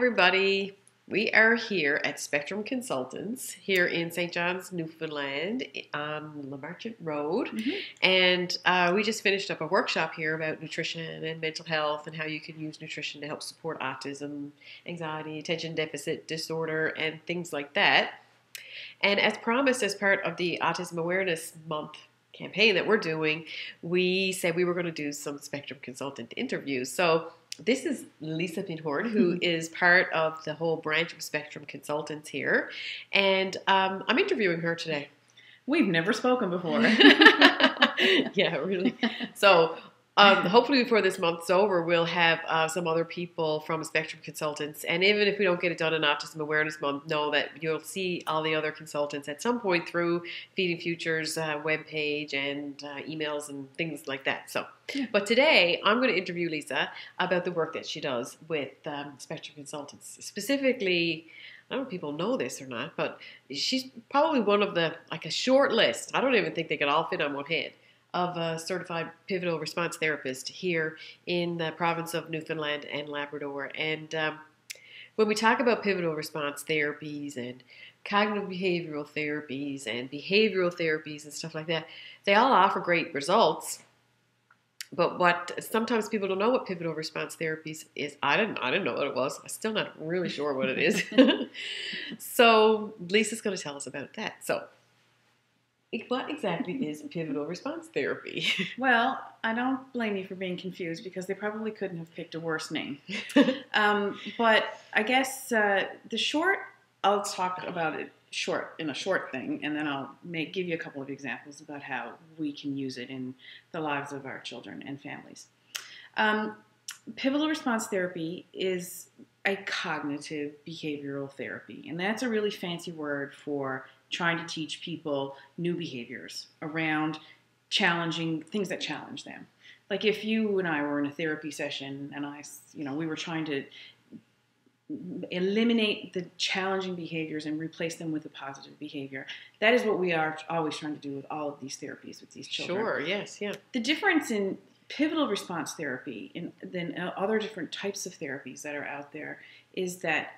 everybody. We are here at Spectrum Consultants here in St. John's, Newfoundland on La Marchant Road. And we just finished up a workshop here about nutrition and mental health and how you can use nutrition to help support autism, anxiety, attention deficit disorder, and things like that. And as promised, as part of the Autism Awareness Month campaign that we're doing, we said we were going to do some Spectrum Consultant interviews. So this is Lisa Pinhorn, who is part of the whole branch of Spectrum Consultants here. And I'm interviewing her today. We've never spoken before. Yeah, really. So hopefully before this month's over, we'll have some other people from Spectrum Consultants. And even if we don't get it done in Autism Awareness Month, know that you'll see all the other consultants at some point through Feeding Future's webpage and emails and things like that. So, but today I'm going to interview Lisa about the work that she does with Spectrum Consultants. Specifically, I don't know if people know this or not, but she's probably one of the, like a short list. I don't even think they could all fit on one head of a certified pivotal response therapist here in the province of Newfoundland and Labrador. And when we talk about pivotal response therapies and cognitive behavioral therapies and behavioral therapies and stuff like that, they all offer great results. But what sometimes people don't know what pivotal response therapies is. I didn't know what it was. I'm still not really sure what it is. So Lisa's going to tell us about that. So what exactly is pivotal response therapy? Well, I don't blame you for being confused because they probably couldn't have picked a worse name. But I guess I'll talk about it in a short thing, and then I'll give you a couple of examples about how we can use it in the lives of our children and families. Pivotal response therapy is a cognitive behavioral therapy, and that's a really fancy word for trying to teach people new behaviors around challenging things that challenge them. Like if you and I were in a therapy session and we were trying to eliminate the challenging behaviors and replace them with a positive behavior. That is what we are always trying to do with all of these therapies with these children. Sure, yes, yeah. The difference in pivotal response therapy than other different types of therapies that are out there is that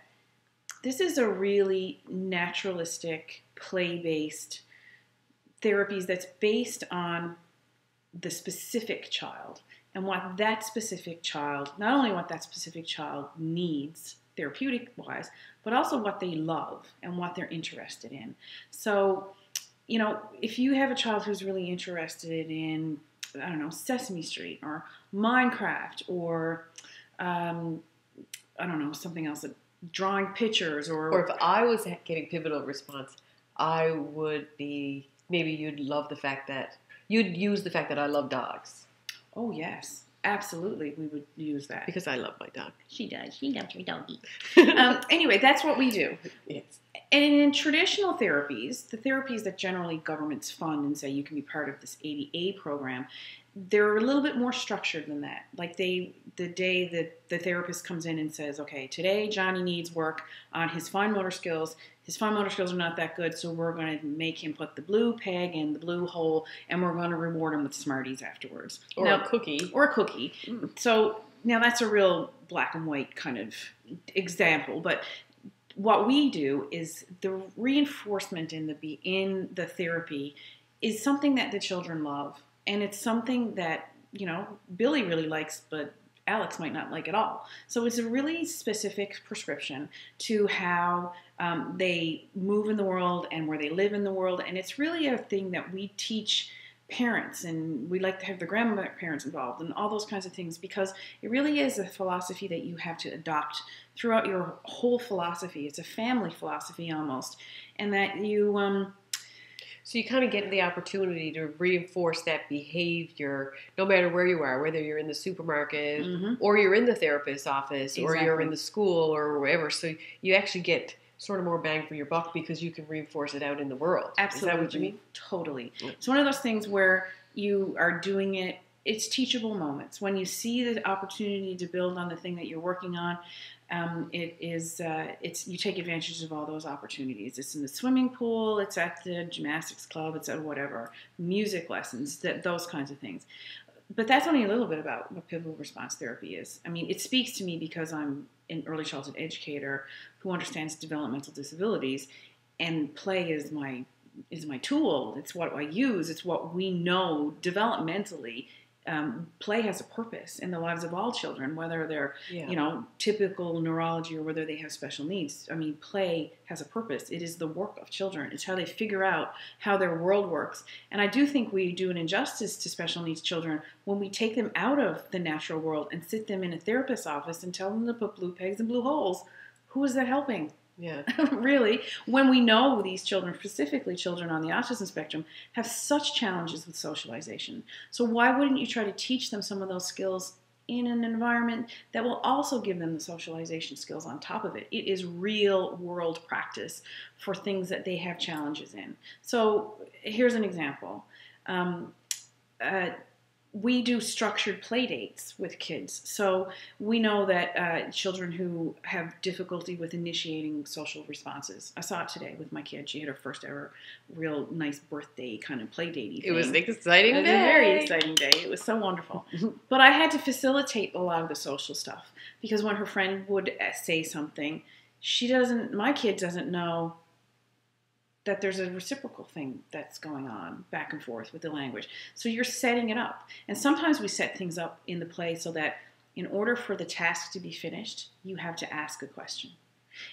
this is a really naturalistic, play-based therapies that's based on the specific child and what that specific child, not only what that specific child needs therapeutic-wise, but also what they love and what they're interested in. So, if you have a child who's really interested in, I don't know, Sesame Street or Minecraft or, something else, drawing pictures or if I was getting pivotal response, I would be, maybe you'd use the fact that I love dogs. Oh, yes. Absolutely, we would use that. Because I love my dog. She does. She loves your doggy. Anyway, that's what we do. Yes. And in traditional therapies, the therapies that generally governments fund and say you can be part of this ADA program, they're a little bit more structured than that. Like the day that the therapist comes in and says, okay, today Johnny needs work on his fine motor skills. His fine motor skills are not that good, so we're going to make him put the blue peg in the blue hole, and we're going to reward him with Smarties afterwards. Or a cookie. Or a cookie. So now that's a real black and white kind of example, but what we do is the reinforcement in the therapy is something that the children love. And it's something that, Billy really likes, but Alex might not like at all. So it's a really specific prescription to how they move in the world and where they live in the world. And it's really a thing that we teach parents, and we like to have the grandparents involved and all those kinds of things, because it really is a philosophy that you have to adopt throughout your whole philosophy. It's a family philosophy almost. And that So you kind of get the opportunity to reinforce that behavior no matter where you are, whether you're in the supermarket or you're in the therapist's office or you're in the school or wherever. So you actually get sort of more bang for your buck because you can reinforce it out in the world. Absolutely. Is that what you mean? Totally. It's one of those things where you are doing it, it's teachable moments. When you see the opportunity to build on the thing that you're working on, you take advantage of all those opportunities. It's in the swimming pool, it's at the gymnastics club, it's at whatever, music lessons, those kinds of things. But that's only a little bit about what pivotal response therapy is. I mean, it speaks to me because I'm an early childhood educator who understands developmental disabilities, and play is my tool. It's what I use. It's what we know developmentally. Play has a purpose in the lives of all children, whether they're typical neurology or whether they have special needs. I mean, play has a purpose. It is the work of children. It's how they figure out how their world works. And I do think we do an injustice to special needs children when we take them out of the natural world and sit them in a therapist's office and tell them to put blue pegs in blue holes. Who is that helping? Yeah. Really, when we know these children, specifically children on the autism spectrum, have such challenges with socialization. So why wouldn't you try to teach them some of those skills in an environment that will also give them the socialization skills on top of it? It is real world practice for things that they have challenges in. So here's an example. We do structured play dates with kids. So we know that children who have difficulty with initiating social responses. I saw it today with my kid. She had her first ever real nice birthday kind of play date. It was an exciting day. It was a very exciting day. It was so wonderful. But I had to facilitate a lot of the social stuff because when her friend would say something, my kid doesn't know that there's a reciprocal thing that's going on back and forth with the language. So you're setting it up. And sometimes we set things up in the play so that in order for the task to be finished, you have to ask a question.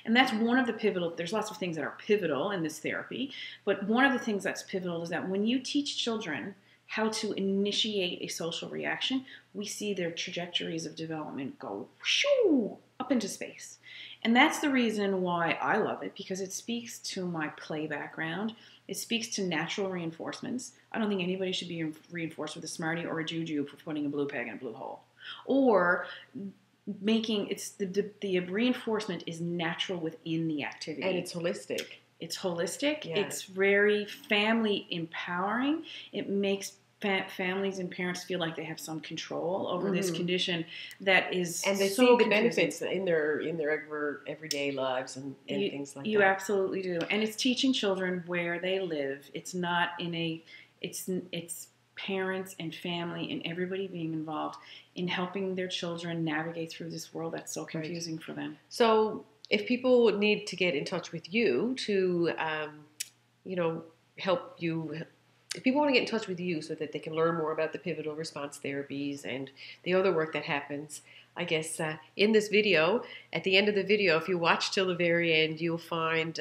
And that's one of the pivotal, there's lots of things that are pivotal in this therapy, but one of the things that's pivotal is that when you teach children how to initiate a social reaction, we see their trajectories of development go shoo, up into space. And that's the reason why I love it, because it speaks to my play background. It speaks to natural reinforcements. I don't think anybody should be reinforced with a Smartie or a Juju for putting a blue peg in a blue hole. Or making the reinforcement is natural within the activity. And it's holistic. It's holistic. Yeah. It's very family empowering. It makes families and parents feel like they have some control over this condition that is and they so see the benefits in their everyday lives and things like that. You absolutely do. And it's teaching children where they live. It's not it's parents and family and everybody being involved in helping their children navigate through this world that's so confusing for them. So if people need to get in touch with you to help you, if people want to get in touch with you so that they can learn more about the pivotal response therapies and the other work that happens, I guess in this video, at the end of the video, if you watch till the very end, you'll find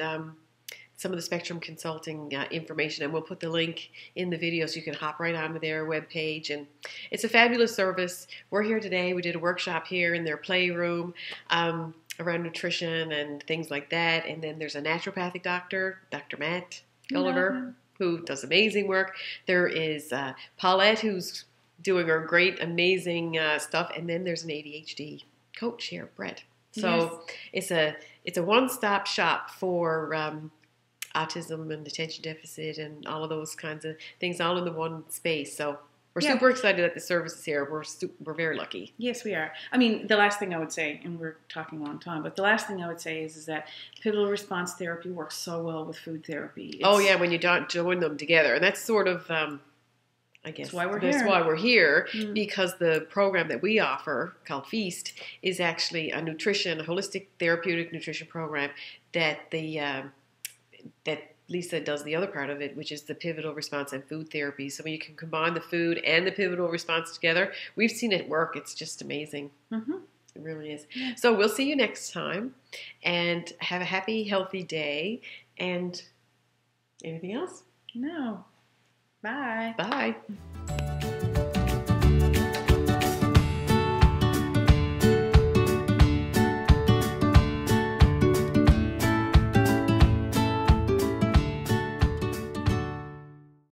some of the Spectrum Consulting information, and we'll put the link in the video so you can hop right onto their webpage. And it's a fabulous service. We're here today. We did a workshop here in their playroom around nutrition and things like that. And then there's a naturopathic doctor, Dr. Matt Gulliver, who does amazing work. There is Paulette, who's doing her great, amazing stuff. And then there's an ADHD coach here, Brett. So it's a one-stop shop for autism and attention deficit and all of those kinds of things all in the one space. So we're super excited that the service is here. We're very lucky. Yes, we are. I mean, the last thing I would say, and we're talking a long time, but the last thing I would say is that pivotal response therapy works so well with food therapy. When you don't join them together. And that's sort of, I guess, that's why we're here, because the program that we offer, called Feast, is actually a holistic therapeutic nutrition program that that Lisa does the other part of it, which is the pivotal response and food therapy. So when you can combine the food and the pivotal response together, we've seen it work. It's just amazing. Mm-hmm. It really is. Yeah. So we'll see you next time, and have a happy, healthy day. And anything else? No. Bye. Bye.